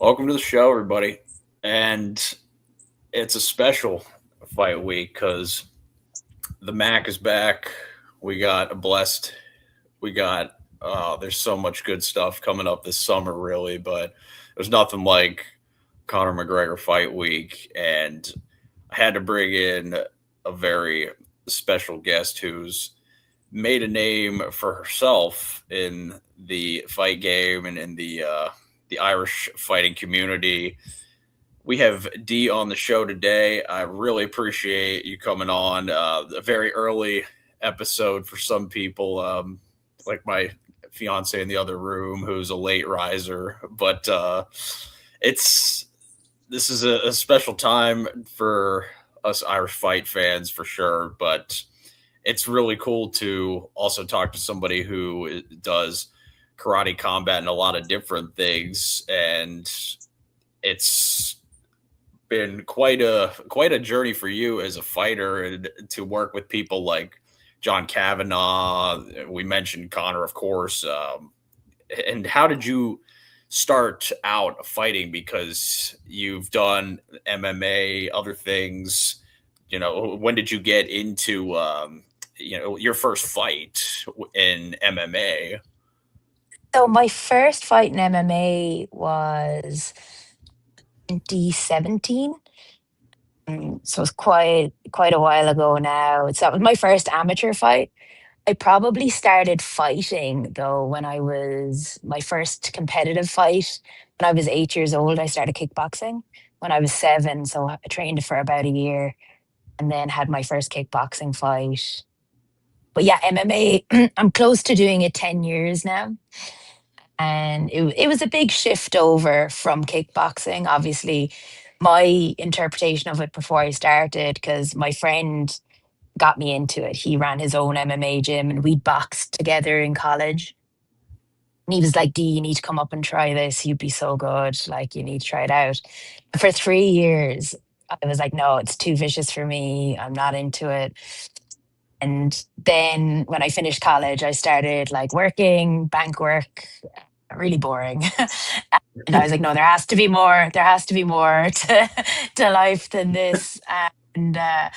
Welcome to the show, everybody. And it's a special fight week because the Mac is back. We got a blessed. We got, there's so much good stuff coming up this summer, really, but there's nothing like Conor McGregor fight week. And I had to bring in a very special guest who's made a name for herself in the fight game and in the Irish fighting community. We have D on the show today. I really appreciate you coming on. A very early episode for some people, like my fiance in the other room, who's a late riser. But it's this is a special time for us Irish fight fans for sure. But it's really cool to also talk to somebody who does karate combat and a lot of different things, and it's been quite a journey for you as a fighter and to work with people like John Kavanaugh. We mentioned Connor, of course. And how did you start out fighting? Because you've done MMA, other things. When did you get into your first fight in MMA? So my first fight in MMA was 2017. So it's quite a while ago now. So that was my first amateur fight. I probably started fighting though when I was my first competitive fight when I was 8 years old. I started kickboxing when I was seven. So I trained for about a year and then had my first kickboxing fight. But yeah, MMA, I'm close to doing it 10 years now. And it was a big shift over from kickboxing. Obviously, my interpretation of it before I started, because my friend got me into it. He ran his own MMA gym and we'd boxed together in college. And he was like, D, you need to come up and try this. You'd be so good. Like, you need to try it out. For 3 years, I was like, no, it's too vicious for me. I'm not into it. And then when I finished college, I started like working, bank work, really boring. And I was like, no, there has to be more. There has to be more to life than this. And I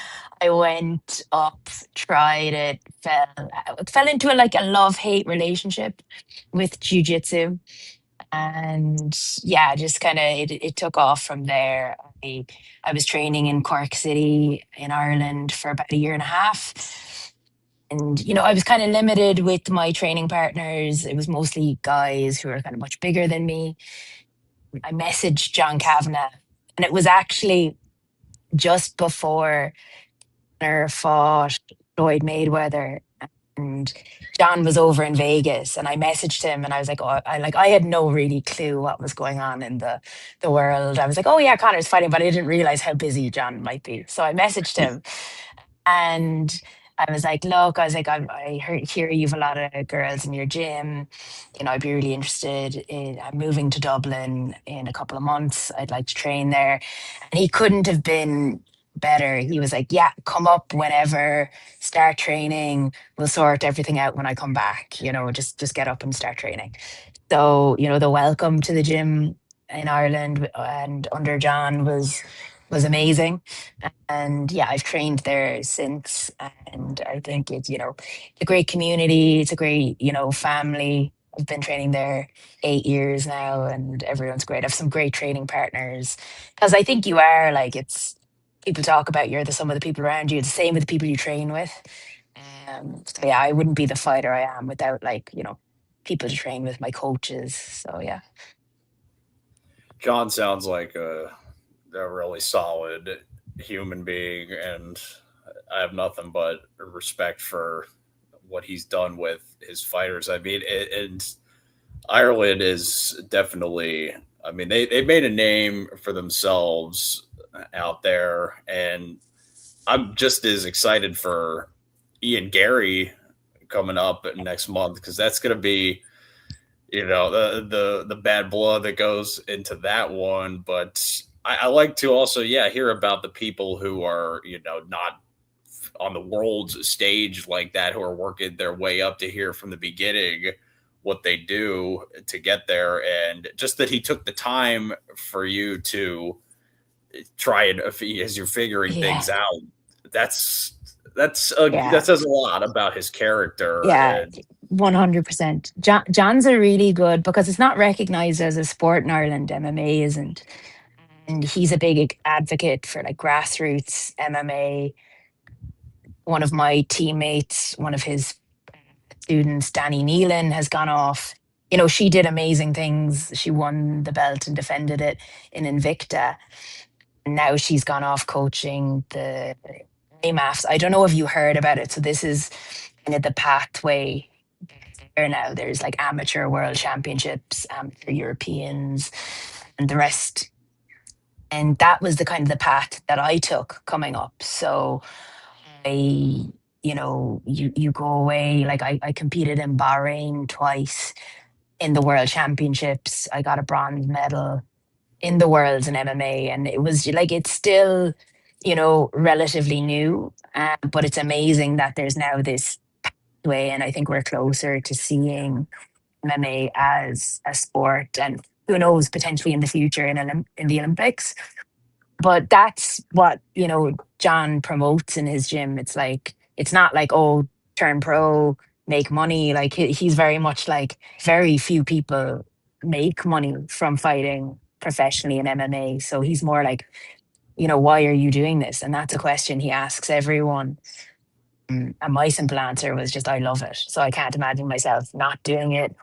went up, tried it, fell into like a love hate relationship with jujitsu, and yeah, just kind of it took off from there. I was training in Cork City in Ireland for about a year and a half. And, I was kind of limited with my training partners. It was mostly guys who were kind of much bigger than me. I messaged John Kavanagh, and it was actually just before Conor fought Floyd Mayweather, and John was over in Vegas, and I messaged him, and I was like, oh, I had no really clue what was going on in the world. I was like, oh yeah, Connor's fighting, but I didn't realize how busy John might be. So I messaged him, and I was like, look, I was like, hear you've a lot of girls in your gym. I'd be really interested in, I'm moving to Dublin in a couple of months. I'd like to train there. And he couldn't have been better. He was like, yeah, come up whenever, start training. We'll sort everything out when I come back. Just get up and start training. So, the welcome to the gym in Ireland and under John was amazing. And yeah, I've trained there since. And I think it's a great community. It's a great, family. I've been training there 8 years now, and everyone's great. I have some great training partners because I think you are like, it's people talk about you're the sum of the people around you. It's the same with the people you train with. So yeah, I wouldn't be the fighter I am without like, people to train with, my coaches. So yeah. John sounds like a really solid human being, and I have nothing but respect for what he's done with his fighters. I mean, and Ireland is definitely. I mean, they made a name for themselves out there, and I'm just as excited for Ian Gary coming up next month because that's going to be the bad blood that goes into that one. But I like to also hear about the people who are not on the world's stage like that, who are working their way up to here from the beginning. what they do to get there, and just that he took the time for you to try and as you're figuring Yeah. things out. That's Yeah. that says a lot about his character. Yeah. And 100%. John's a really good because it's not recognized as a sport in Ireland. MMA isn't. And he's a big advocate for like grassroots MMA. One of my teammates, one of his students, Danny Nealon, has gone off. You know, she did amazing things. She won the belt and defended it in Invicta. And now she's gone off coaching the AMAFs. I don't know if you heard about it. So this is kind of the pathway there now. There's like amateur world championships, amateur Europeans, and the rest. And that was the kind of the path that I took coming up. So I, you know, you go away. Like I competed in Bahrain twice in the world championships. I got a bronze medal in the worlds in MMA, and it was like it's still, you know, relatively new, but it's amazing that there's now this way, and I think we're closer to seeing MMA as a sport, and who knows, potentially in the future in in the Olympics. But that's what, you know, John promotes in his gym. It's like it's not like, oh, turn pro, make money. Like he's very much like very few people make money from fighting professionally in MMA. So he's more like, you know, why are you doing this? And that's a question he asks everyone. And my simple answer was just, I love it. So I can't imagine myself not doing it.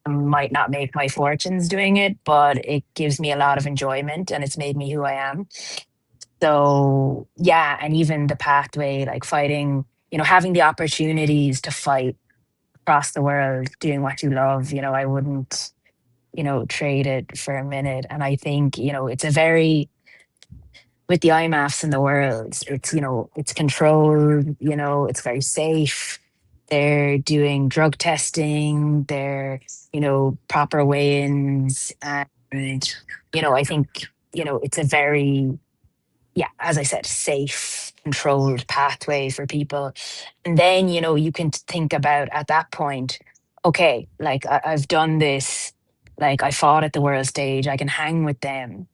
I might not make my fortunes doing it, but it gives me a lot of enjoyment and it's made me who I am. So yeah, and even the pathway, like fighting, you know, having the opportunities to fight across the world, doing what you love, you know, I wouldn't, you know, trade it for a minute. And I think, you know, it's a very with the IMAFs in the world, it's, you know, it's controlled, you know, it's very safe. They're doing drug testing, they're, you know, proper weigh-ins. And, you know, I think, you know, it's a very, yeah, as I said, safe, controlled pathway for people. And then, you know, you can think about at that point, okay, like I've done this, like I fought at the world stage, I can hang with them.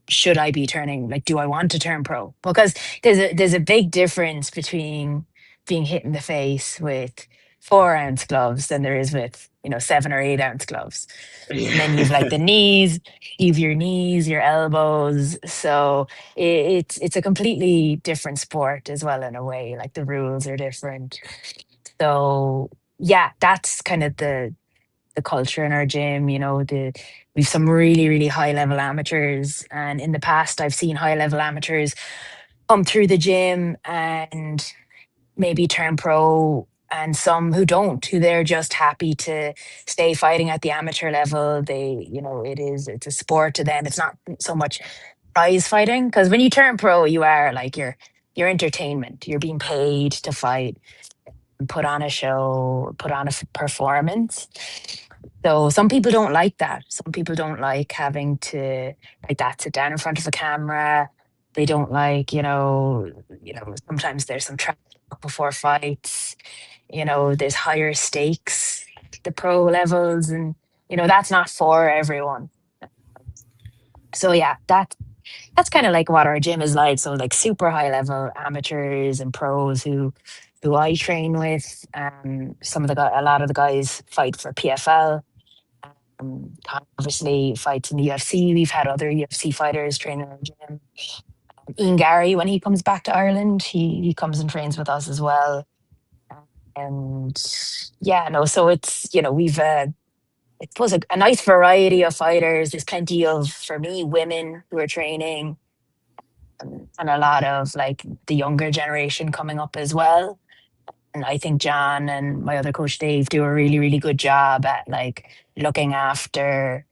Should I be turning, like, do I want to turn pro? Because there's a big difference between being hit in the face with 4 ounce gloves than there is with, you know, 7 or 8 ounce gloves. And then you've like the knees, you've your knees, your elbows. So it's a completely different sport as well in a way. Like the rules are different. So yeah, that's kind of the culture in our gym. You know, we've some really really high level amateurs, and in the past I've seen high level amateurs come through the gym and maybe turn pro, and some who don't, who they're just happy to stay fighting at the amateur level. They, you know, it's a sport to them. It's not so much prize fighting, because when you turn pro, you are like your entertainment. You're being paid to fight and put on a show, put on a performance. So some people don't like that. Some people don't like having to like that sit down in front of a camera. They don't like, sometimes there's some trash talk before fights. You know, there's higher stakes, the pro levels, and that's not for everyone. So yeah, that's kind of like what our gym is like. So like super high level amateurs and pros who I train with. Some of a lot of the guys fight for PFL. Obviously fights in the UFC. We've had other UFC fighters train in our gym. Ian Gary, when he comes back to Ireland, he comes and trains with us as well. And yeah, no, so it's we've it was a nice variety of fighters. There's plenty of, for me, women who are training, and a lot of like the younger generation coming up as well. And I think John and my other coach Dave do a really, really good job at like looking after,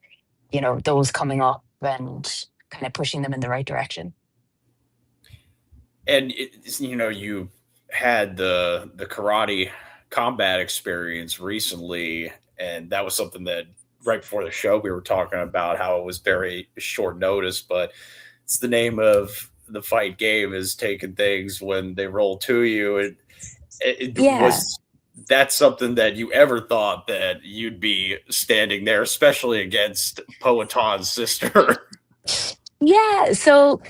those coming up and kind of pushing them in the right direction. And you had the karate combat experience recently, and that was something that right before the show we were talking about how it was very short notice, but it's the name of the fight game is taking things when they roll to you. It Yeah. was that's something that you ever thought that you'd be standing there, especially against Poetan's sister. Yeah, so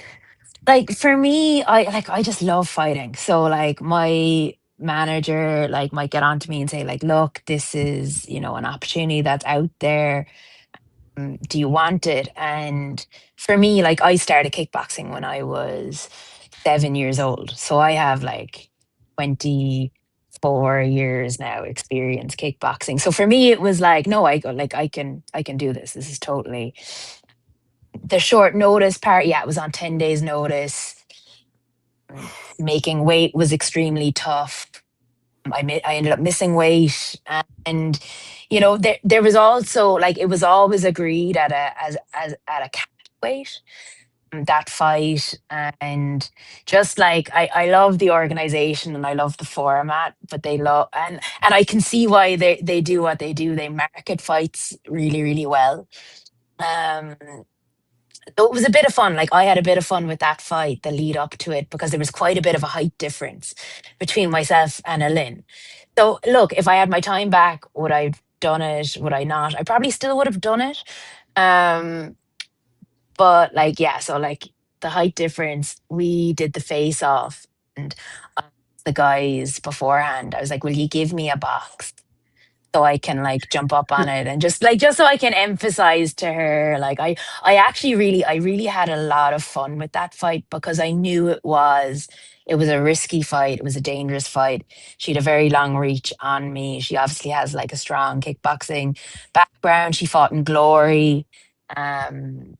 like for me, I just love fighting. So like my manager like might get on to me and say like, look, this is, an opportunity that's out there. Do you want it? And for me, like I started kickboxing when I was 7 years old. So I have like 24 years now experience kickboxing. So for me, it was like, no, I go like I can do this. This is totally the short notice part. Yeah, it was on 10 days notice. Making weight was extremely tough. I ended up missing weight, and there was also like it was always agreed at a as at a cap weight, that fight. And just like I love the organization and I love the format, but they love and I can see why they do what they do. They market fights really, really well. um so it was a bit of fun. Like I had a bit of fun with that fight, the lead up to it, because there was quite a bit of a height difference between myself and Alin. So look, if I had my time back, would I have done it? Would I not? I probably still would have done it. Um, but like, yeah, so like the height difference, we did the face off, and I asked the guys beforehand, I was like, will you give me a box so I can like jump up on it, and just so I can emphasize to her, like I really had a lot of fun with that fight because I knew it was a risky fight, it was a dangerous fight. She had a very long reach on me. She obviously has like a strong kickboxing background. She fought in Glory. Um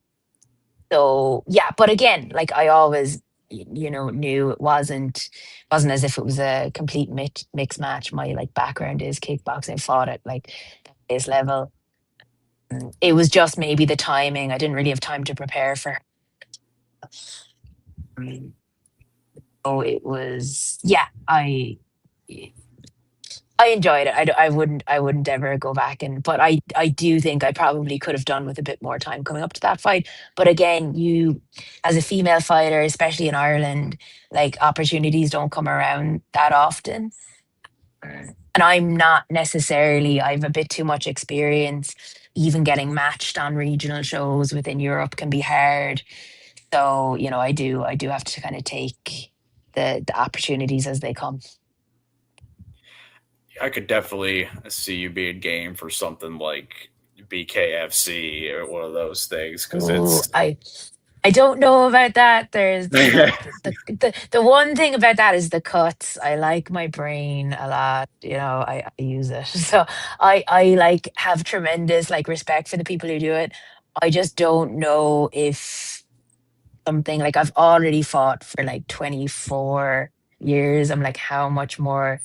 so yeah, but again, like I always knew it wasn't as if it was a complete mixed match. My like background is kickboxing. I fought at like the highest level. It was just maybe the timing. I didn't really have time to prepare for. Um, so it was, yeah. I enjoyed it. I wouldn't ever go back, but I do think I probably could have done with a bit more time coming up to that fight. But again, as a female fighter, especially in Ireland, like opportunities don't come around that often. And I'm not necessarily, I have a bit too much experience. Even getting matched on regional shows within Europe can be hard. So, I do have to kind of take the opportunities as they come. I could definitely see you being game for something like BKFC or one of those things because Oh, it's I don't know about that. There's the one thing about that is the cuts. I like my brain a lot. I use it. So I like have tremendous like respect for the people who do it. I just don't know if something like I've already fought for like 24 years. I'm like, how much more?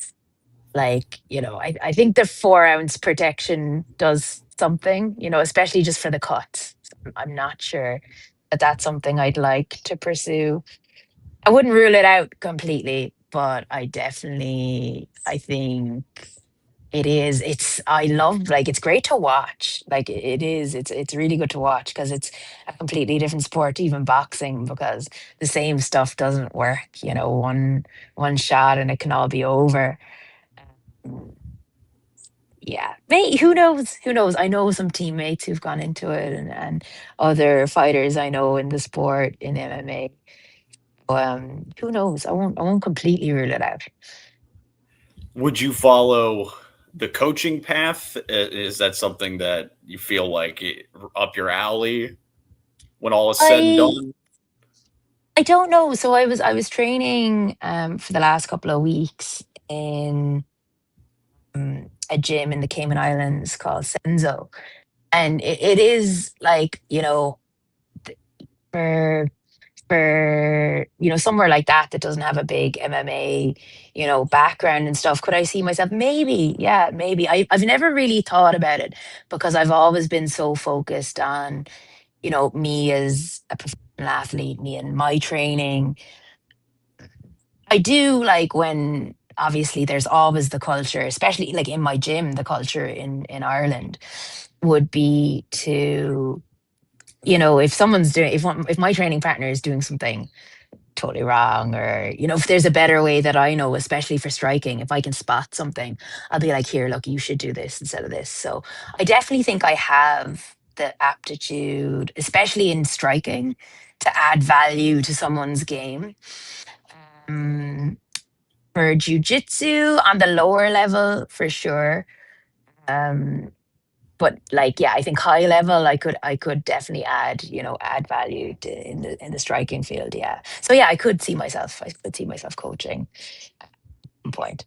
Like, I think the 4 ounce protection does something, especially just for the cuts. I'm not sure that that's something I'd like to pursue. I wouldn't rule it out completely, but I think I love, like, it's great to watch. Like, it is, it's really good to watch because it's a completely different sport to even boxing, because the same stuff doesn't work, one shot and it can all be over. Yeah, who knows? Who knows? I know some teammates who've gone into it, and other fighters I know in the sport in MMA. Who knows? I won't completely rule it out. would you follow the coaching path? Is that something that you feel like up your alley when all is said and I done? I don't know. So I was training for the last couple of weeks in a gym in the Cayman Islands called Senzo, and it is like, th- for somewhere like that doesn't have a big MMA background and stuff. Could I see myself? Maybe, yeah, maybe. I've never really thought about it because I've always been so focused on me as a professional athlete, me and my training. I do like when, obviously, there's always the culture, especially like in my gym, the culture in Ireland would be to, if someone's doing, if my training partner is doing something, totally wrong, or if there's a better way that I know, especially for striking, if I can spot something, I'll be like, here, look, you should do this instead of this. So I definitely think I have the aptitude, especially in striking, to add value to someone's game. um, for jujitsu on the lower level, for sure. um, but like, yeah, I think high level, I could definitely add value in the striking field. Yeah, so yeah, I could see myself coaching at some point.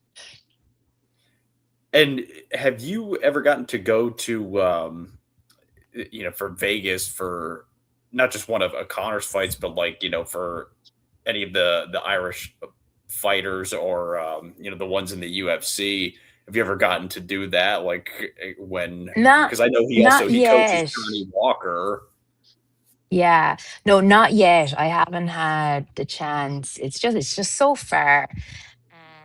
And have you ever gotten to go to, for Vegas for not just one of Connor's fights, but like, for any of the Irish fighters or, the ones in the UFC? Have you ever gotten to do that? Like when, not because I know not he coaches yet. Johnny Walker. Yeah, no, not yet. I haven't had the chance. It's just so far.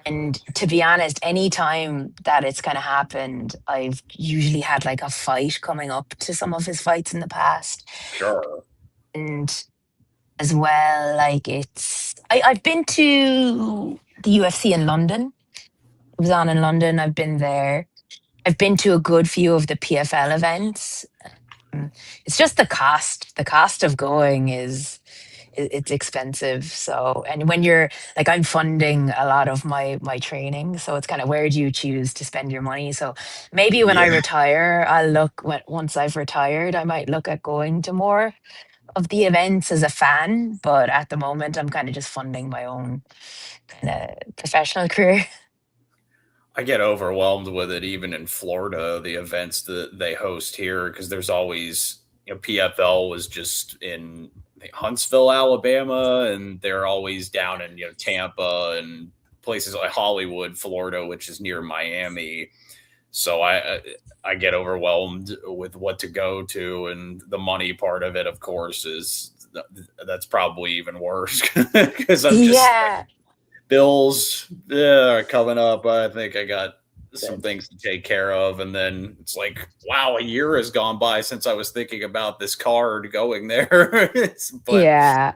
And to be honest, any time that it's kind of happened, I've usually had like a fight coming up to some of his fights in the past. Sure. And as well, like I've been to the UFC in London. It was on in London. I've been there. I've been to a good few of the PFL events. Um, It's just the cost. The cost of going it's expensive. So, and when you're like, I'm funding a lot of my training, so it's kind of, where do you choose to spend your money? So maybe when I Yeah. retire, once I've retired, I might look at going to more of the events as a fan. But at the moment, I'm kind of just funding my own kind of professional career. I get overwhelmed with it even in Florida, the events that they host here, because there's always, PFL was just in, I think, Huntsville, Alabama, and they're always down in, Tampa and places like Hollywood, Florida, which is near Miami. So I get overwhelmed with what to go to, and the money part of it, of course, is that's probably even worse because I'm just like, Yeah. bills, yeah, are coming up. I think I got some things to take care of. And then it's like, wow, a year has gone by since I was thinking about this card going there. But Yeah,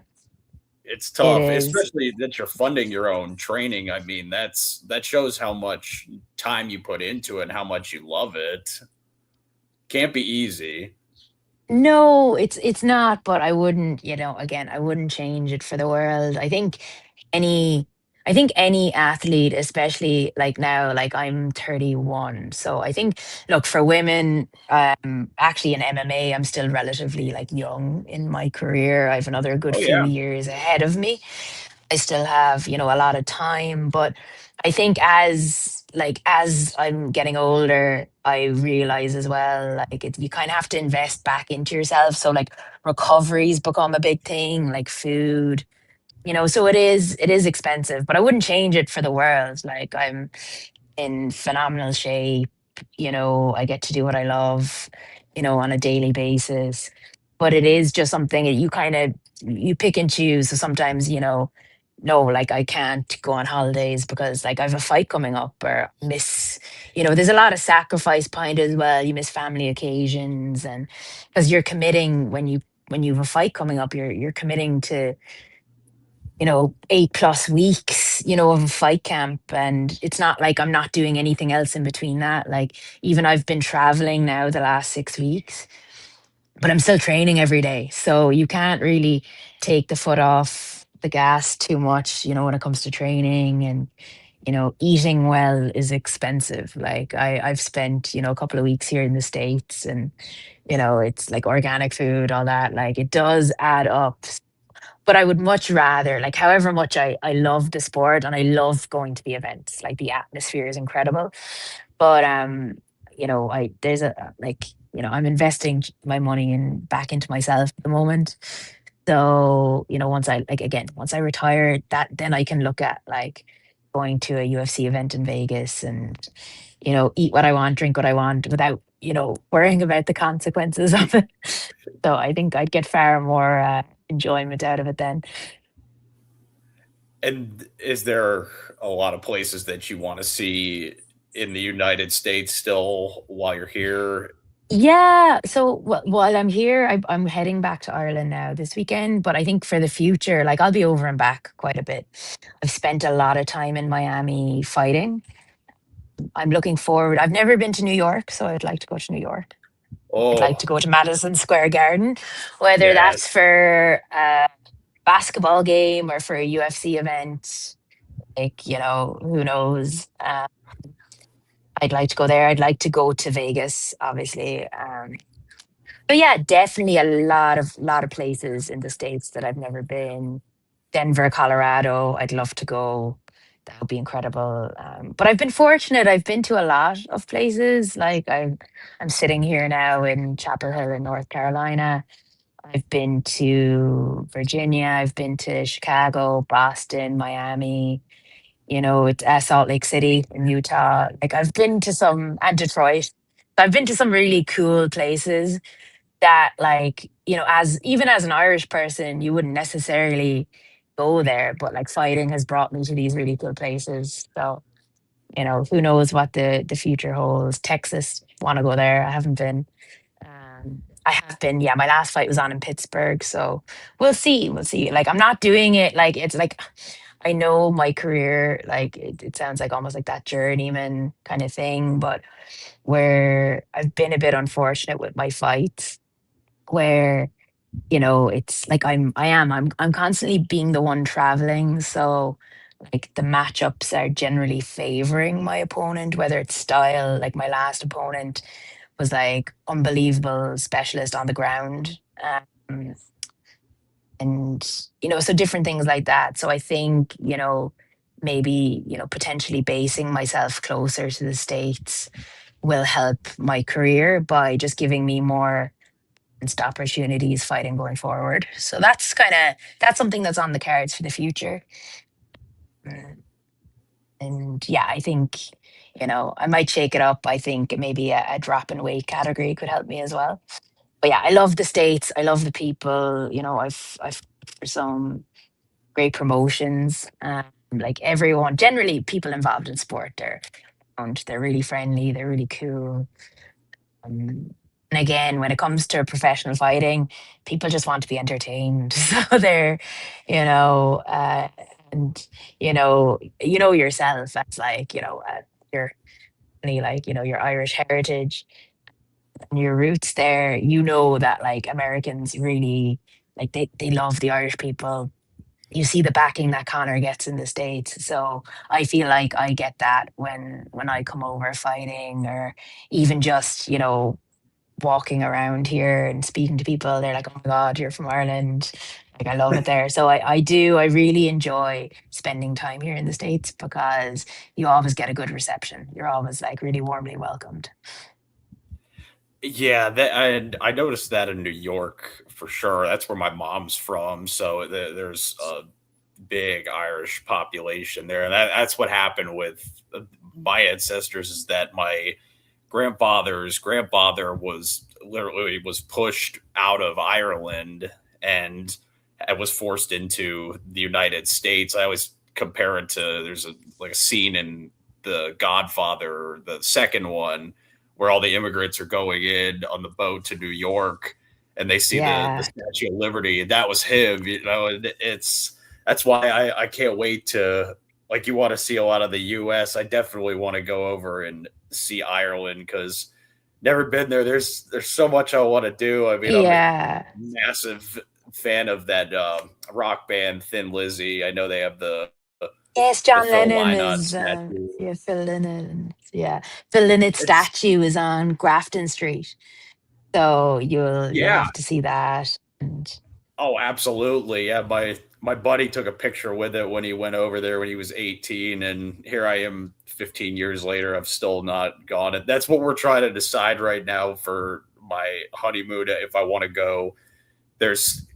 it's it tough, is. especially that you're funding your own training. I mean, that shows how much time you put into it and how much you love it. Can't be easy. No, it's not, but again, I wouldn't change it for the world. Any I think any athlete, especially like now, like I'm 31. So I think, look, for women, actually in MMA, I'm still relatively like young in my career. I have another good Oh few yeah. years ahead of me. I still have, a lot of time, but I think as I'm getting older, I realize as well, like you kind of have to invest back into yourself. So like recovery's become a big thing, like food, so it is expensive, but I wouldn't change it for the world. Like I'm in phenomenal shape. I get to do what I love, on a daily basis. But it is just something that you pick and choose. So sometimes, no, like I can't go on holidays because like I have a fight coming up, or miss, there's a lot of sacrifice behind it as well. You miss family occasions, and because you're committing when you have a fight coming up, you're committing to 8+ weeks, of a fight camp. And it's not like I'm not doing anything else in between that. Like, even I've been traveling now the last 6 weeks, but I'm still training every day. So you can't really take the foot off the gas too much, when it comes to training. And, eating well is expensive. Like I've spent, a couple of weeks here in the States, and, it's like organic food, all that. Like it does add up. But I would much rather, like, however much I love the sport and I love going to the events, like the atmosphere is incredible. But there's I'm investing my money back into myself at the moment. So, once I retire, that then I can look at like going to a UFC event in Vegas and, eat what I want, drink what I want without, worrying about the consequences of it. So I think I'd get far more enjoyment out of it then. And is there a lot of places that you want to see in the United States still while you're here? Yeah. So while I'm here, I'm heading back to Ireland now this weekend. But I think for the future, like I'll be over and back quite a bit. I've spent a lot of time in Miami fighting. I'm looking forward. I've never been to New York, so I'd like to go to New York. I'd like Oh, to go to Madison Square Garden, whether yeah. that's for a basketball game or for a UFC event. Like, who knows? I'd like to go there. I'd like to go to Vegas, obviously. But yeah, definitely a lot of places in the States that I've never been. Denver, Colorado, I'd love to go. That would be incredible. But I've been fortunate. I've been to a lot of places. Like I'm sitting here now in Chapel Hill in North Carolina. I've been to Virginia. I've been to Chicago, Boston, Miami. It's Salt Lake City in Utah. Like I've been to some, and Detroit. I've been to some really cool places that, like, as even as an Irish person, you wouldn't necessarily go there, but like fighting has brought me to these really cool places. So, who knows what the future holds. Texas, want to go there. I haven't been. I have been, yeah, my last fight was on in Pittsburgh, so we'll see. We'll see. Like I'm not doing it like it's like I know my career, like it sounds like almost like that journeyman kind of thing, but where I've been a bit unfortunate with my fights, where it's like I'm constantly being the one traveling. So like the matchups are generally favoring my opponent, whether it's style. Like my last opponent was like unbelievable specialist on the ground. Um, and so different things like that. So I think, maybe, potentially basing myself closer to the States will help my career by just giving me more and opportunities fighting going forward. So that's something that's on the cards for the future. Mm, And yeah, I think, I might shake it up. I think maybe a drop in weight category could help me as well. But yeah, I love the States. I love the people. I've for some great promotions. Like everyone, generally people involved in sport, they're really friendly, they're really cool. Um, and again, when it comes to professional fighting, people just want to be entertained. So they're, you know, and yourself. That's like, your like, your Irish heritage and your roots there. You know that like Americans really like they love the Irish people. You see the backing that Connor gets in the States. So I feel like I get that when I come over fighting, or even just, walking around here and speaking to people. They're like, oh my God, you're from Ireland. Like, I love it there. So I really enjoy spending time here in the States because you always get a good reception. You're always like really warmly welcomed. Yeah, I noticed that in New York for sure. That's where my mom's from, so there's a big Irish population there, and that's what happened with my ancestors. Is that my grandfather's grandfather was pushed out of Ireland and was forced into the United States. I always compare it to there's a scene in The Godfather, the second one, where all the immigrants are going in on the boat to New York and they see the Yeah. Statue of Liberty. And that was him, and it's that's why I can't wait to like you want to see a lot of the US. I definitely want to go over and see Ireland because never been there. There's so much I want to do. I mean, I'm a Yeah. massive fan of that rock band Thin Lizzy. I know they have Yes, the John Phil Lennon Lynott is statue. yeah, Phil Lennon. Yeah. Phil Lynnott's It's statue is on Grafton Street. So you'll yeah. have to see that. And Oh, absolutely. Yeah, my buddy took a picture with it when he went over there when he was 18, and here I am 15 years later. I've still not gone. And that's what we're trying to decide right now for my honeymoon if I want to go. There's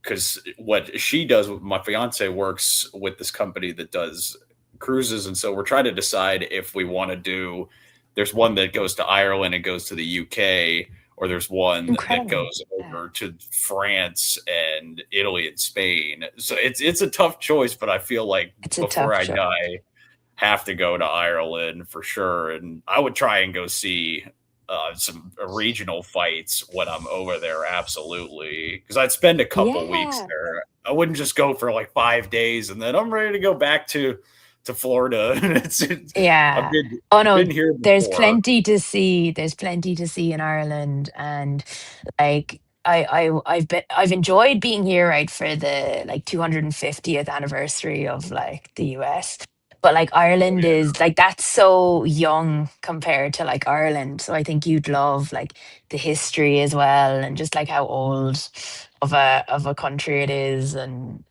because what she does, my fiance works with this company that does cruises, and so we're trying to decide if we want to do. There's one that goes to Ireland and goes to the UK, or there's one that incredible. goes Yeah. over to France and Italy and Spain. So it's a tough choice, but I feel like It's a before tough I choice. die, have to go to Ireland for sure, and I would try and go see. some regional fights when I'm over there. Absolutely, because I'd spend a couple weeks Yeah. there. I wouldn't just go for like 5 days and then I'm ready to go back to Florida. I've Yeah. Oh no, been here there's before. plenty to see. There's plenty to see in Ireland, and like I've enjoyed being here, right, for the like 250th anniversary of like the US. But like Oh Ireland yeah. is like that's so young compared to like Ireland. So I think you'd love like the history as well, and just like how old of a country it is. And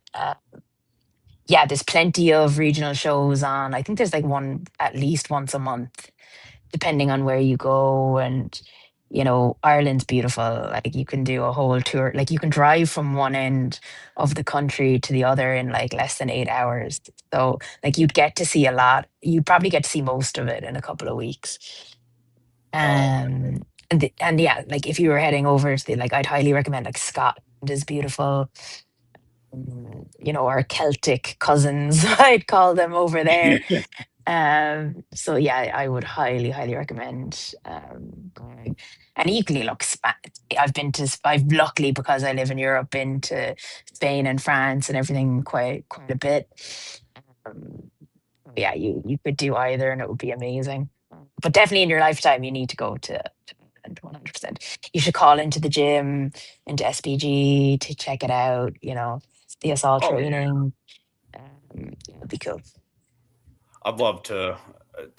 yeah, there's plenty of regional shows on. I think there's like one at least once a month, depending on where you go. And, Ireland's beautiful. Like you can do a whole tour. Like you can drive from one end of the country to the other in like less than 8 hours. So like you'd get to see a lot. You'd probably get to see most of it in a couple of weeks. Oh man. Um and yeah, like if you were heading over to the like I'd highly recommend like Scotland is beautiful. Our Celtic cousins, I'd call them over there. So yeah, I would highly, highly recommend going. And equally, look, I've luckily because I live in Europe, been to Spain and France and everything quite a bit. Um, yeah, you could do either, and it would be amazing. But definitely in your lifetime, you need to go to Ireland 100%. You should call into the gym, into SPG to check it out. The assault Oh yeah. training. It'd be cool. I'd love to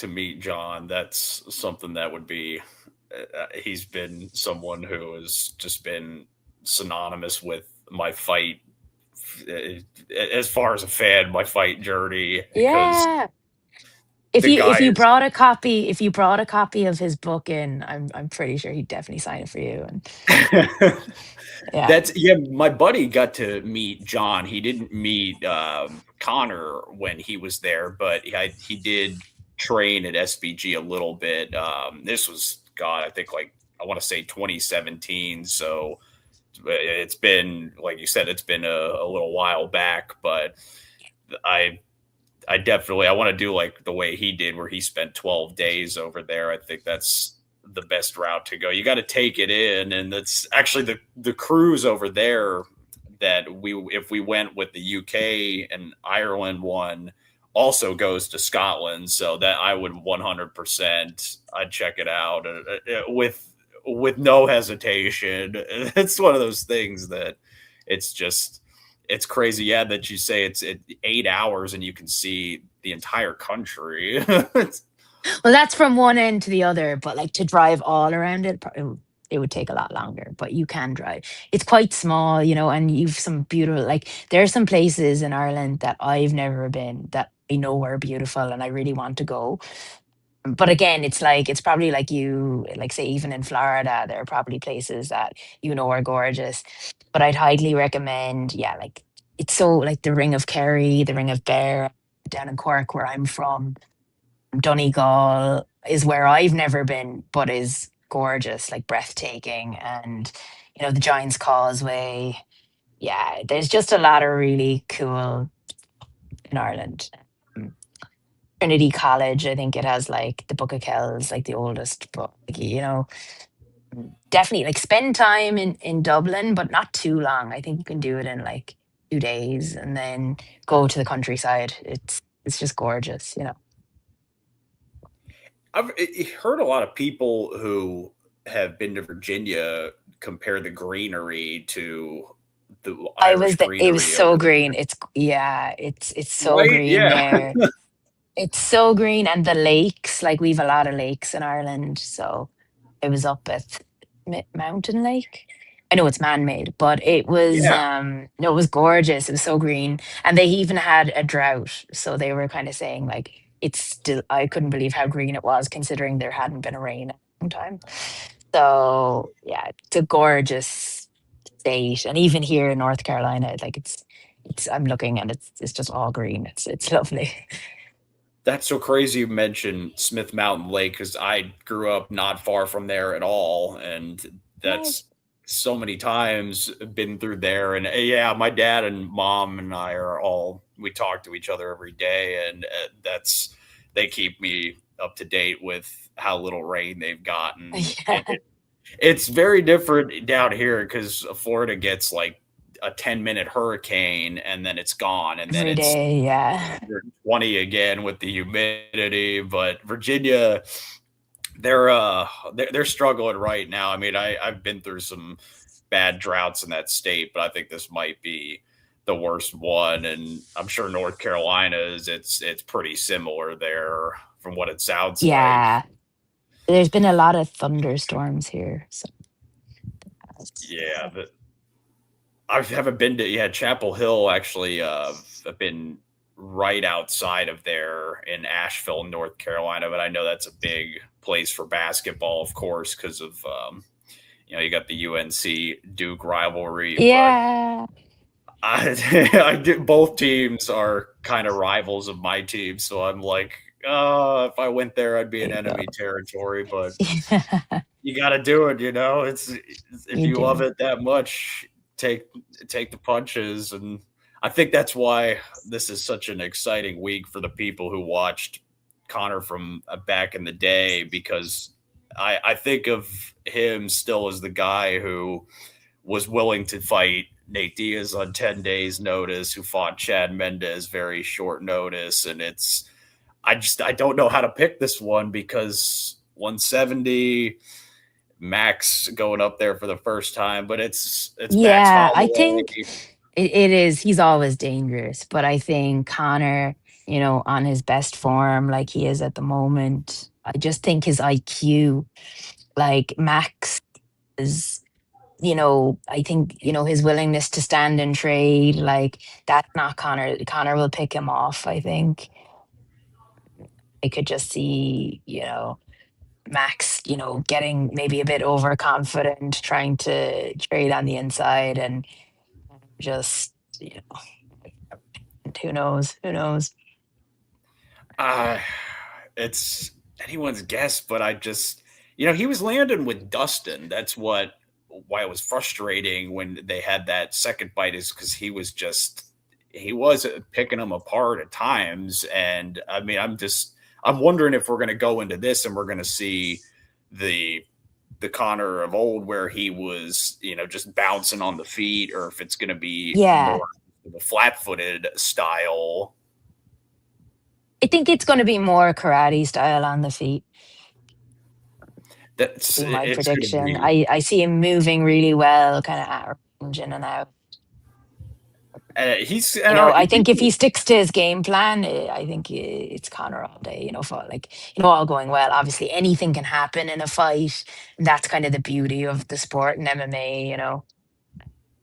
meet John. That's something that would be. He's been someone who has just been synonymous with my fight, as far as a fan, my fight journey, because Yeah. If the you guy if you is. brought a copy, if you brought a copy of his book in, I'm pretty sure he'd definitely sign it for you. And yeah. That's yeah. My buddy got to meet John. He didn't meet Connor when he was there, but he did train at SBG a little bit. This was God, I think like I want to say 2017. So it's been like you said, it's been a little while back. But I I definitely I want to do like the way he did, where he spent 12 days over there. I think that's the best route to go. You got to take it in, and that's actually the cruise over there that we if we went with the UK and Ireland one also goes to Scotland, so that I would 100% I'd check it out with no hesitation. It's one of those things that it's just it's crazy. Yeah, that you say it's 8 hours and you can see the entire country. Well, that's from one end to the other, but like to drive all around it would take a lot longer, but you can drive. It's quite small, and you've some beautiful, like, there are some places in Ireland that I've never been that I know are beautiful and I really want to go. But again, it's probably like like say, even in Florida, there are probably places that are gorgeous. But I'd highly recommend, yeah, like it's so like the Ring of Kerry, the Ring of Bear down in Cork, where I'm from. Donegal is where I've never been, but is gorgeous, like breathtaking. And, the Giant's Causeway. Yeah, there's just a lot of really cool in Ireland. Um, Trinity College, I think it has like the Book of Kells, like the oldest book, definitely like spend time in Dublin, but not too long. I think you can do it in like 2 days and then go to the countryside. It's just gorgeous. I've heard a lot of people who have been to Virginia compare the greenery to the Irish It was greenery so over green. It's there. so Right? green Yeah. there. It's so green, and the lakes, like we've a lot of lakes in Ireland. So I was up at Mountain Lake. I know it's man-made, but it was Yeah. no, it was gorgeous. It was so green. And they even had a drought. So they were kind of saying like it's still I couldn't believe how green it was considering there hadn't been a rain in a long time. So yeah, it's a gorgeous state. And even here in North Carolina, like it's I'm looking and it's just all green. It's lovely. That's so crazy you mentioned Smith Mountain Lake because I grew up not far from there at all. And Nice. that's so many times been through there. And yeah, my dad and mom and I are all, we talk to each other every day. And they keep me up to date with how little rain they've gotten. Yeah. It's very different down here because Florida gets like a 10-minute hurricane and then it's gone, and then Every it's day, yeah. 120 again with the humidity. But Virginia, they're struggling right now. I mean, I've been through some bad droughts in that state, but I think this might be the worst one. And I'm sure North Carolina is it's pretty similar there from what it sounds like. Yeah. There's been a lot of thunderstorms here. So that's, Yeah, I haven't been to, yeah, Chapel Hill actually. I've been right outside of there in Asheville, North Carolina, but I know that's a big place for basketball, of course, because of you got the UNC Duke rivalry. But yeah. I do, both teams are kind of rivals of my team, so I'm like, if I went there, I'd be There in you go. enemy territory. But Yeah, you got to do it. It's if you you love do. it that much, take take the punches. And I think that's why this is such an exciting week for the people who watched Connor from back in the day, because I think of him still as the guy who was willing to fight Nate Diaz on 10 days notice, who fought Chad Mendez very short notice. And I don't know how to pick this one, because 170 Max going up there for the first time, but it's Max Yeah, I Holloway. think it is. He's always dangerous, but I think Connor, on his best form, like he is at the moment, I just think his IQ, like Max is, I think, his willingness to stand and trade, like that's not Connor. Connor will pick him off, I think. I could just see, Max, getting maybe a bit overconfident, trying to trade on the inside and just, who knows? Who knows? Uh, it's anyone's guess, but he was landing with Dustin. That's why it was frustrating when they had that second fight, is because he was picking them apart at times. And I mean, I'm wondering if we're going to go into this and we're going to see the the Connor of old where he was, just bouncing on the feet, or if it's going to be Yeah. more of a flat-footed style. I think it's going to be more karate style on the feet, be my It's going to prediction. be. I see him moving really well, kind of at range in and out. He's and I think if he people. sticks to his game plan, I think it's Connor all day. For like all going well. Obviously, anything can happen in a fight, and that's kind of the beauty of the sport and MMA.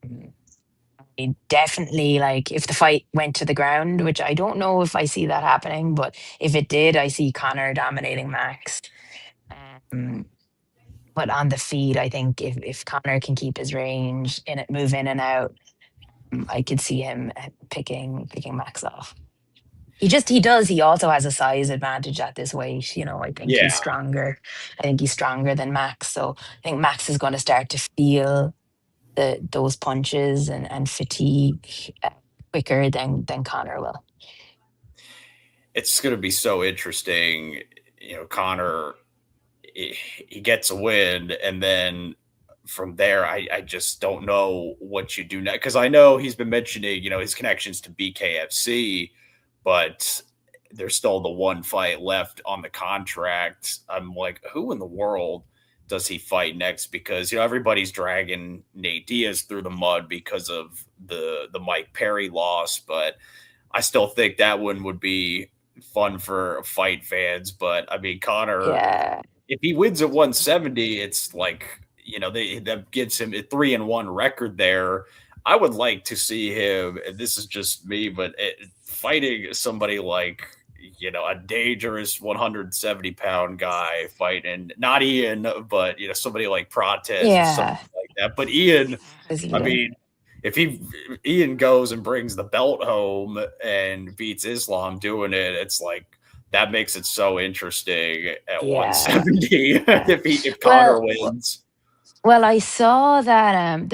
Mm, definitely, like if the fight went to the ground, which I don't know if I see that happening, but if it did, I see Connor dominating Max. Um, but on the feet, I think if Connor can keep his range in it, move in and out, I could see him picking Max off. He does. He also has a size advantage at this weight. I think he's Yeah, stronger. I think he's stronger than Max. So I think Max is going to start to feel those punches and fatigue quicker than Connor will. it's going to be so interesting. Connor, he gets a win, and then from there, I just don't know what you do next, because I know he's been mentioning his connections to BKFC, but there's still the one fight left on the contract. I'm like, who in the world does he fight next? Because everybody's dragging Nate Diaz through the mud because of the Mike Perry loss, but I still think that one would be fun for fight fans. But I mean, Connor, Yeah, if he wins at 170, it's like, that gives him a 3-1 record there. I would like to see him, and this is just me, but fighting somebody like, a dangerous 170-pound guy, fighting not Ian, but somebody like Prates or something yeah. like that. But Ian, This is I it. mean, if Ian goes and brings the belt home and beats Islam doing it, it's like that makes it so interesting at Yeah, 170 yeah. if Connor Well, wins. well, I saw that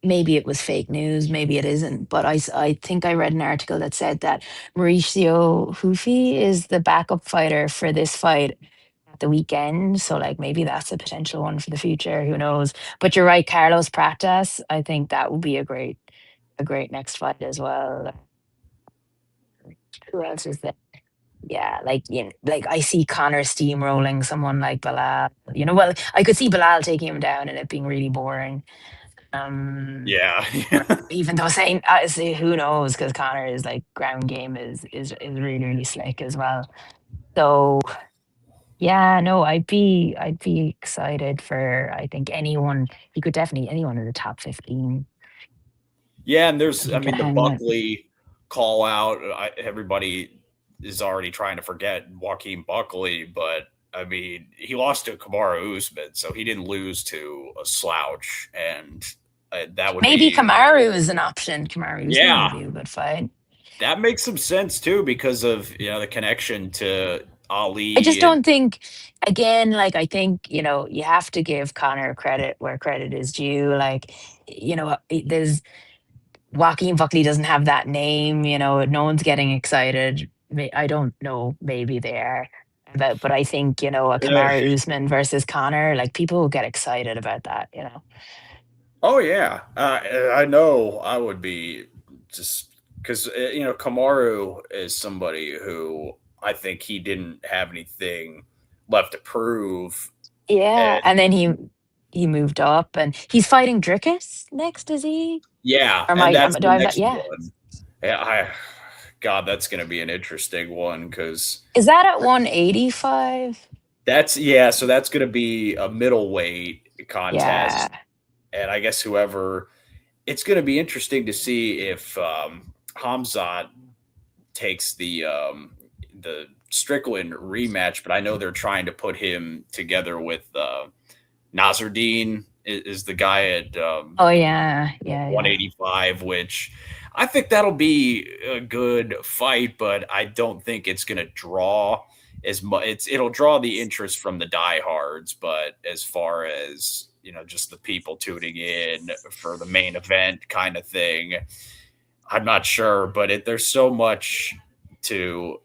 maybe it was fake news, maybe it isn't, but I think I read an article that said that Mauricio Hufi is the backup fighter for this fight at the weekend. So like maybe that's a potential one for the future. Who knows? But you're right, Carlos Pratas. I think that would be a great next fight as well. Who else is there? Yeah, like like I see Connor steamrolling someone like Bilal. Well, I could see Bilal taking him down and it being really boring. Um, Yeah. Even though saying I say who knows because Connor is like ground game is really really slick as well. So yeah, no, I'd be excited for I think anyone. He could definitely anyone in the top 15 Yeah, and he I could mean, the hang with. Buckley call out. Everybody is already trying to forget Joaquin Buckley, but I mean, he lost to Kamaru Usman, so he didn't lose to a slouch, and that would Maybe be, Kamaru is an option. Kamaru Usman yeah, would be a good fight. that makes some sense too because of the connection to I just Ali and don't think, again, like I think, you have to give Connor credit where credit is due. Like, there's Joaquin Buckley doesn't have that name, no one's getting excited. I don't know, maybe they are. But I think, a uh, Kamara Usman versus Connor, like people will get excited about that. oh yeah, I know I would be just because Kamaru is somebody who I think he didn't have anything left to prove, Yeah. and And then he moved up and he's fighting Dricus next, is he? yeah, Or and that's do the I have that? next Yeah. one. Yeah, God, that's going to be an interesting one because Is that at 185? so that's going to be a middleweight Yeah. contest, and I guess whoever it's going to be interesting to see if Hamzat takes the Strickland rematch, but I know they're trying to put him together with Nasruddin is the guy at Oh yeah. Yeah, yeah. 185, which I think that'll be a good fight, but I don't think it's going to draw as much. It'll draw the interest from the diehards, but as far as just the people tuning in for the main event kind of thing, I'm not sure. But there's so much to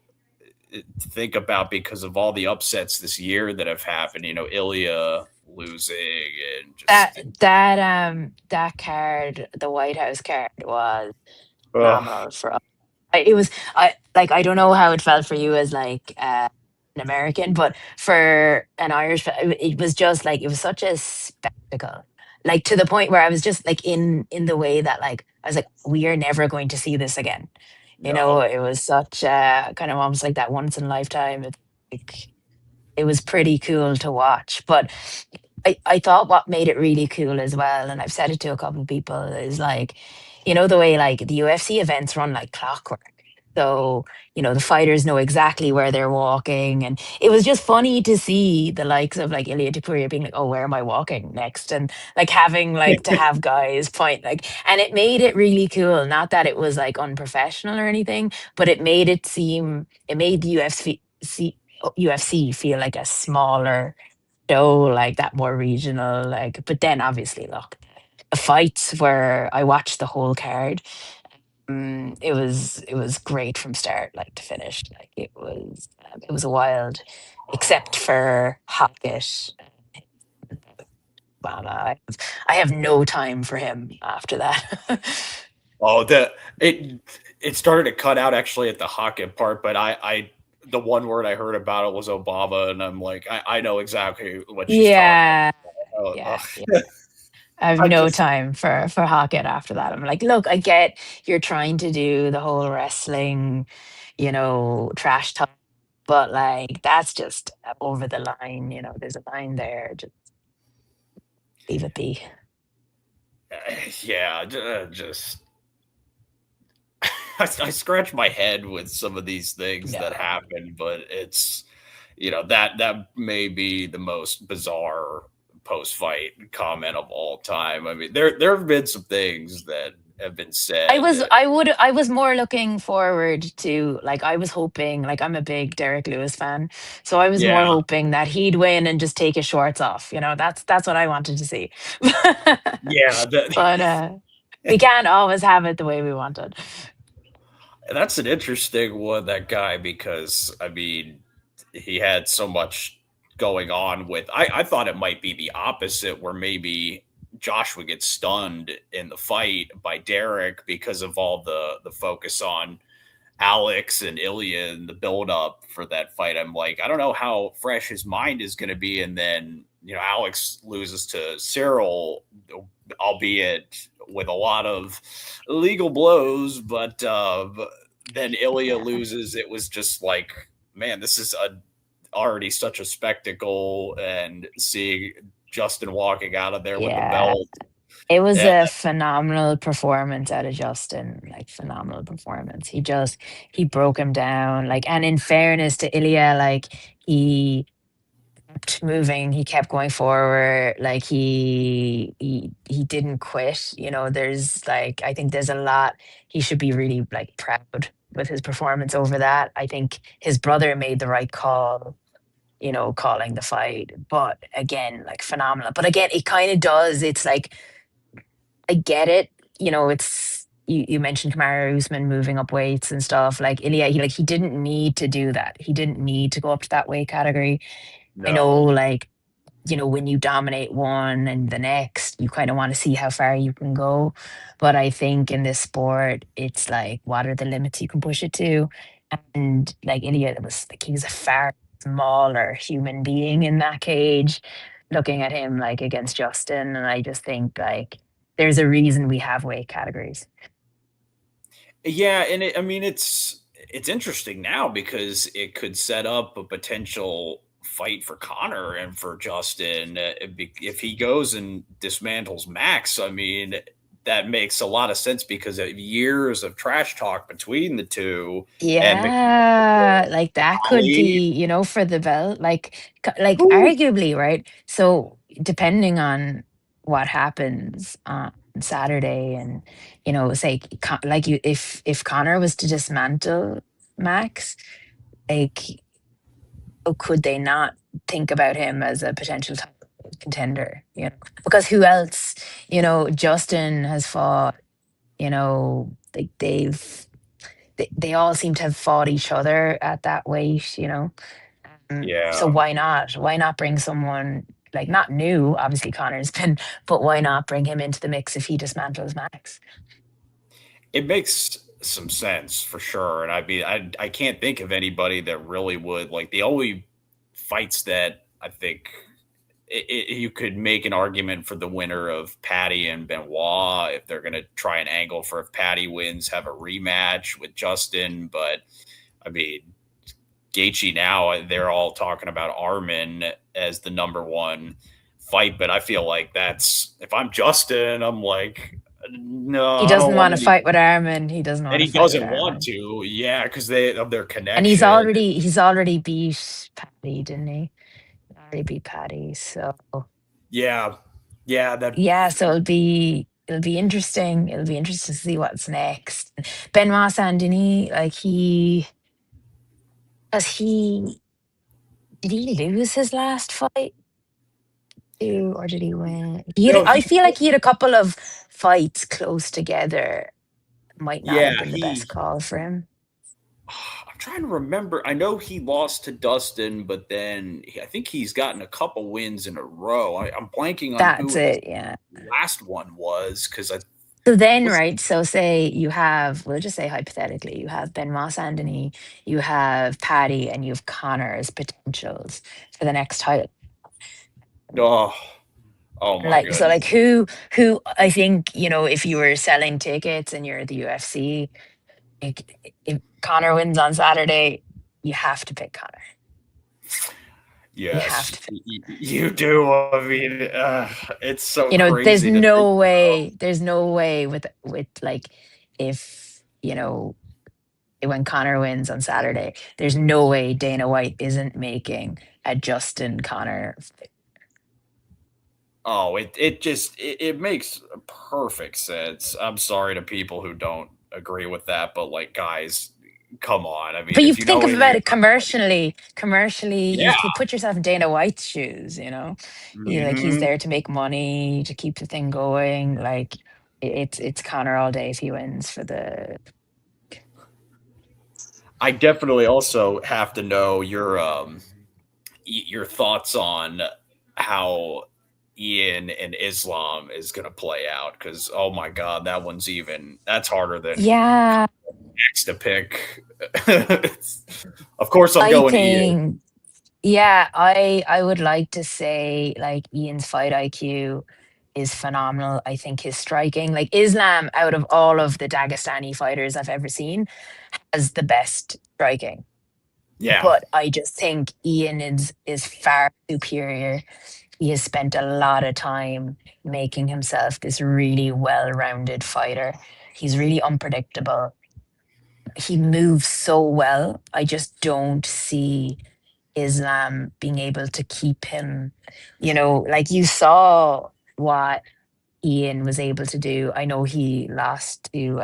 think about because of all the upsets this year that have happened. Ilya losing and That just that card, the White House card was ugh, phenomenal for us. It was I don't know how it felt for you as like an American, but for an Irish, it was just like it was such a spectacle. Like to the point where I was just like in the way that like I was like, we are never going to see this again. no. It was such kind of almost like that once in a lifetime. Like, it was pretty cool to watch. But I thought what made it really cool as well, and I've said it to a couple of people, is like, the way like the UFC events run like clockwork. So, the fighters know exactly where they're walking. And it was just funny to see the likes of like Ilya Takuria being like, oh, where am I walking next? And like having like to have guys point like, and it made it really cool. Not that it was like unprofessional or anything, but it made the UFC feel like a smaller show, like that more regional, like, but then obviously, look, the fights where I watched the whole card, it was great from start like to finish. Like it was a wild, except for Hackett. Well, I have no time for him after that. Oh, it started to cut out actually at the Hockett part, but I the one word I heard about it was Obama, and I'm like, I know exactly what she's talking Yeah, about. yeah, yeah. I have I no just time for Hackett after that. I'm like, look, I get you're trying to do the whole wrestling, trash talk, but like that's just over the line. There's a line there. Just leave it be. yeah, just I scratch my head with some of these things that No, happen, but it's that may be the most bizarre post fight comment of all time. I mean, there have been some things that have been I said. was I was more looking forward to like I was hoping like I'm a big Derek Lewis fan, so I was Yeah, more hoping that he'd win and just take his shorts off. That's what I wanted to see. yeah. But We can't always have it the way we want it. That's an interesting one, that guy, because I mean, he had so much going on with. I thought it might be the opposite, where maybe Josh would get stunned in the fight by Derek because of all the focus on Alex and Ilya and the build up for that fight. I'm like, I don't know how fresh his mind is going to be. And then, Alex loses to Cyril, albeit with a lot of illegal blows, but then Ilya Yeah. loses. It was just like, man, this is already such a spectacle. And seeing Justin walking out of there with the Yeah. belt. It was Yeah, a phenomenal performance out of Justin, like phenomenal performance. He broke him down, like, and in fairness to Ilya, like he kept moving, he kept going forward, like he didn't quit. There's like I think there's a lot he should be really like proud with his performance over that. I think his brother made the right call, calling the fight. But again, like phenomenal. But again, it kind of does. It's like I get it. It's you mentioned Kamaru Usman moving up weights and stuff. Like Ilya, he didn't need to do that. He didn't need to go up to that weight category. I know, no. like, when you dominate one and the next, you kind of want to see how far you can go. But I think in this sport, it's like, what are the limits you can push it to? And like Ilya was like, he was a far smaller human being in that cage, looking at him like against Justin. And I just think like there's a reason we have weight categories. Yeah, and I mean, it's interesting now because it could set up a potential fight for Connor and for Justin, if he goes and dismantles Max. I mean, that makes a lot of sense because of years of trash talk between the two, and Yeah, like that could Ali. be, for the belt, like Woo. arguably, right? So depending on what happens on Saturday, and say like you, if Connor was to dismantle Max, like, oh, could they not think about him as a potential title contender? Because who else? Justin has fought. Like they all seem to have fought each other at that weight. So Yeah, why not? Why not bring someone like not new? Obviously, Connor's been, but why not bring him into the mix if he dismantles Max? it makes some sense for sure. And I can't think of anybody that really would, like, the only fights that I think you could make an argument for the winner of Patty and Benoit if they're going to try an angle for, if Patty wins, have a rematch with Justin. But I mean, Gaethje now, they're all talking about Armin as the number one fight. But I feel like that's, if I'm Justin, I'm like, no, He I don't doesn't want want to any. fight with Armin. He doesn't And want to he fight with doesn't want Armin. to, yeah, because they of their And he's connection. already he's already beat Patty, didn't he? Already beat Patty. So Yeah, yeah, that. yeah, so it'll be interesting. It'll be interesting to see what's next. Benoit Saint Denis, like does he did he lose his last fight too, or did he win? No, I feel like he had a couple of fights close together. Might not have yeah, been the best call for him. I'm trying to remember. I know he lost to Dustin, but then I think he's gotten a couple wins in a row. I'm blanking on That's who his it, yeah. last one was, because I So then, was. right, so say you have, we'll just say hypothetically, you have Benoit Saint Denis, you have Paddy, and you have Connor as potentials for the next title. Oh, oh my Like, so like goodness. who I think, if you were selling tickets and you're the UFC, like, if Connor wins on Saturday, you have to pick Connor. You have Yes, to pick. you do. I mean, it's so There's crazy to think no about. way, with like if, when Connor wins on Saturday, there's no way Dana White isn't making a Justin Connor. Oh, it makes perfect sense. I'm sorry to people who don't agree with that, but like, guys, come on. I mean, But you if you think know about anything it about fighting, commercially, you yeah. could put yourself in Dana White's shoes. He's Hmm. there to make money, to keep the thing going. Like, It's Connor all day if he wins for the. I definitely also have to know your thoughts on how Ian and Islam is going to play out because oh my god, that's harder than Yeah, next to pick. Of course, I'm I going Ian. think. Yeah, I would like to say like Ian's fight IQ is phenomenal. I think his striking, like Islam, out of all of the Dagestani fighters I've ever seen, has the best striking. Yeah. But I just think Ian is far superior. He has spent a lot of time making himself this really well-rounded fighter. He's really unpredictable. He moves so well. I just don't see Islam being able to keep him, like you saw what Ian was able to do. I know he lost to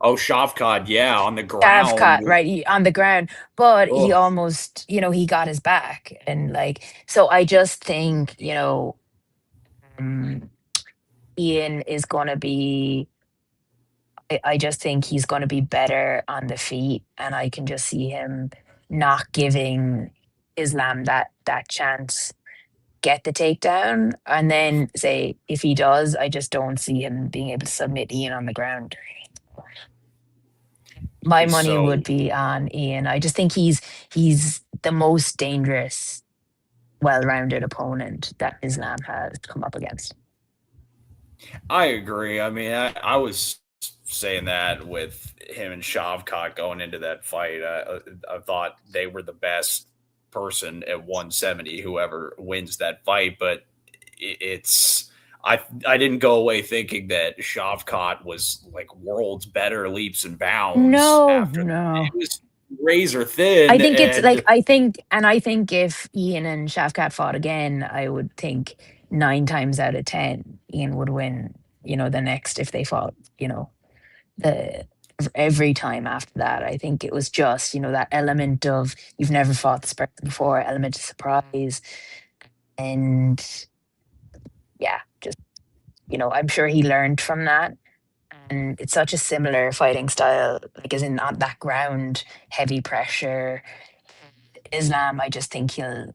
Oh, Shavkat, yeah, on the ground. Shavkat, right, on the ground, but he Oh, almost, he got his back. And like, so I just think, um, Ian is going to be, I just think he's going to be better on the feet. And I can just see him not giving Islam that chance get the takedown. And then say if he does, I just don't see him being able to submit Ian on the ground. My money would so be on Ian. I just think he's the most dangerous, well-rounded opponent that Islam has come up against. I agree. I mean, I was saying that with him and Shavkat going into that fight. I thought they were the best person at 170, whoever wins that fight. But it's I didn't go away thinking that Shavkat was like world's better leaps and bounds No, after no. it was razor I thin think it's like and I think if Ian and Shavkat fought again, I would think 9 times out of 10 Ian would win. The next if they fought. The every time after that, I think it was just that element of you've never fought this person before, element of surprise, and yeah, just I'm sure he learned from that. And it's such a similar fighting style, like as in on that ground, heavy pressure. Islam, I just think he'll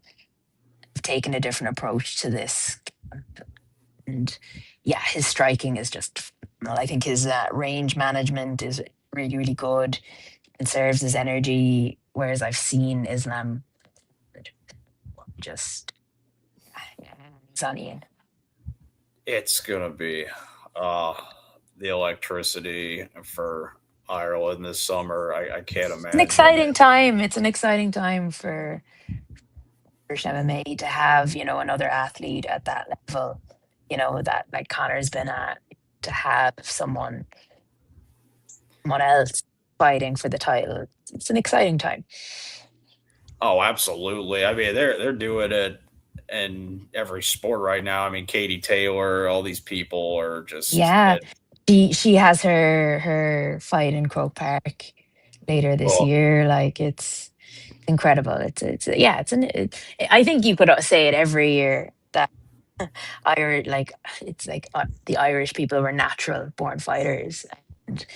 have taken a different approach to this. And yeah, his striking is just, well, I think his range management is really, really good. He conserves his energy, whereas I've seen Islam just, yeah, it's on Ian. it's gonna be uh the electricity for Ireland this summer. I can't An imagine. exciting time. It's an exciting time for British MMA to have, another athlete at that level, that like Connor's been at, to have someone else fighting for the title. It's an exciting time. Oh, absolutely. I mean, they're doing it in every sport right now. I mean, Katie Taylor, all these people are just Yeah. She has her fight in Croke Park later this oh, year. Like it's incredible. Yeah, I think you could say it every year that Irish, like it's like the Irish people were natural born fighters. And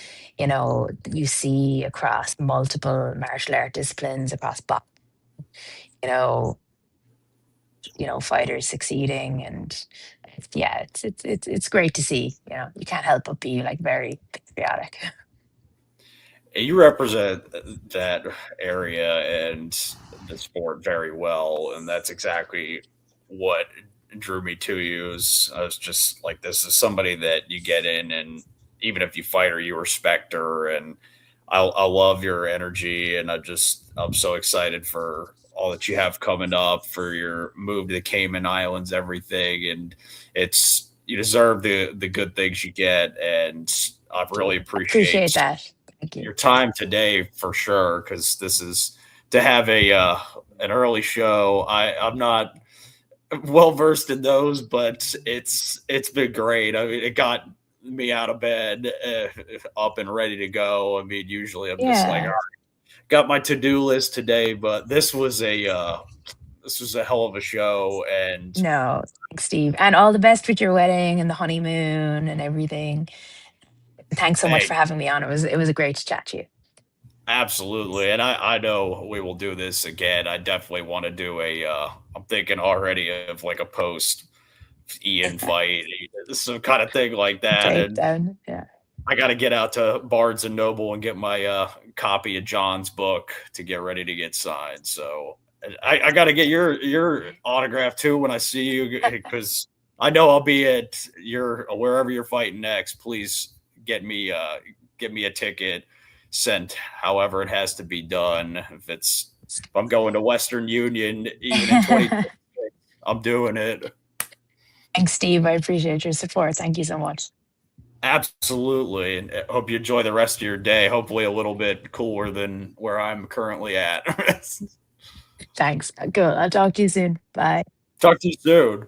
you see across multiple martial art disciplines, across you know fighters succeeding. And yeah, it's great to see. You can't help but be like very patriotic. you represent that area and the sport very well, and that's exactly what drew me to you. Is I was just like, this is somebody that you get in, and even if you fight her, you respect her, and I love your energy, and I'm so excited for all that you have coming up for your move to the Cayman Islands, everything, and it's you deserve the good things you get, and I Thank really you. Appreciate appreciate that. Thank you. your time today for sure because this is to have a an early show. I'm not well versed in those, but it's been great. I mean, it got me out of bed, up and ready to go. I mean, usually I'm just like, all Yeah. right, got my to do list today, but this was a This was a hell of a show, and No, thanks, Steve. And all the best with your wedding and the honeymoon and everything. Thanks so much hey, for having me on. It was a great to chat to you. absolutely. And I know we will do this again. I definitely want to do I'm thinking already of like a post Ian fight, some kind of thing like that. And Breakdown. Yeah. I got to get out to Barnes and Noble and get my copy of John's book to get ready to get signed. So I got to get your autograph too when I see you, because I know I'll be at your wherever you're fighting next. Please get me a ticket sent, however it has to be done. If I'm going to Western Union, even in 20, I'm doing it. Thanks, Steve. I appreciate your support. Thank you so much. Absolutely. And I hope you enjoy the rest of your day. Hopefully, a little bit cooler than where I'm currently at. Thanks. Good. I'll talk to you soon. Bye. Talk to you soon.